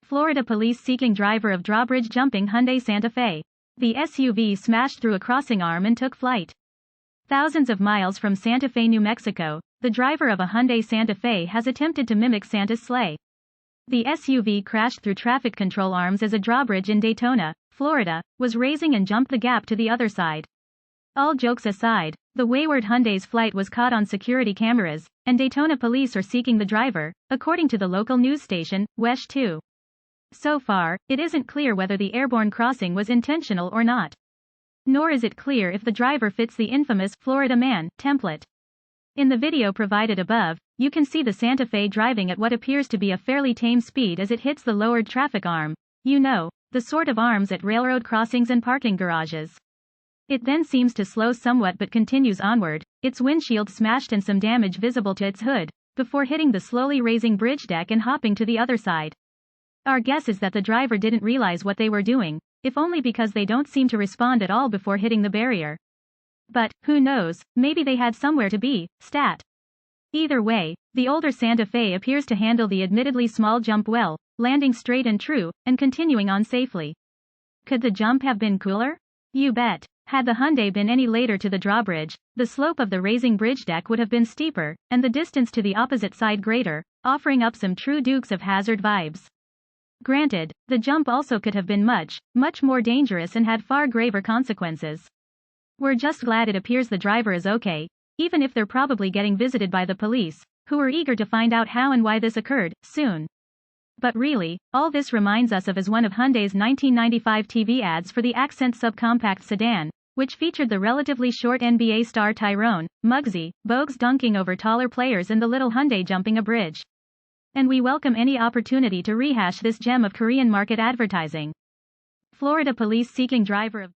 Florida police seeking driver of Drawbridge-Jumping Hyundai Santa Fe. The SUV smashed through a crossing arm and took flight. Thousands of miles from Santa Fe, New Mexico, the driver of a Hyundai Santa Fe has attempted to mimic Santa's sleigh. The SUV crashed through traffic control arms as a drawbridge in Daytona, Florida, was raising and jumped the gap to the other side. All jokes aside, the wayward Hyundai's flight was caught on security cameras, and Daytona police are seeking the driver, according to the local news station, WESH 2. So far, it isn't clear whether the airborne crossing was intentional or not. Nor is it clear if the driver fits the infamous Florida man template. In the video provided above, you can see the Santa Fe driving at what appears to be a fairly tame speed as it hits the lowered traffic arm. You know, the sort of arms at railroad crossings and parking garages. It then seems to slow somewhat but continues onward, its windshield smashed and some damage visible to its hood, before hitting the slowly raising bridge deck and hopping to the other side. Our guess is that the driver didn't realize what they were doing, if only because they don't seem to respond at all before hitting the barrier. But, who knows, maybe they had somewhere to be, stat. Either way, the older Santa Fe appears to handle the admittedly small jump well, landing straight and true, and continuing on safely. Could the jump have been cooler? You bet. Had the Hyundai been any later to the drawbridge, the slope of the raising bridge deck would have been steeper, and the distance to the opposite side greater, offering up some true Dukes of Hazzard vibes. Granted, the jump also could have been much, much more dangerous and had far graver consequences. We're just glad it appears the driver is okay, even if they're probably getting visited by the police, who are eager to find out how and why this occurred, soon. But really, all this reminds us of is one of Hyundai's 1995 TV ads for the Accent subcompact sedan, which featured the relatively short NBA star Tyrone, Muggsy, Bogues dunking over taller players and the little Hyundai jumping a bridge. And we welcome any opportunity to rehash this gem of Korean market advertising. Florida police seeking driver of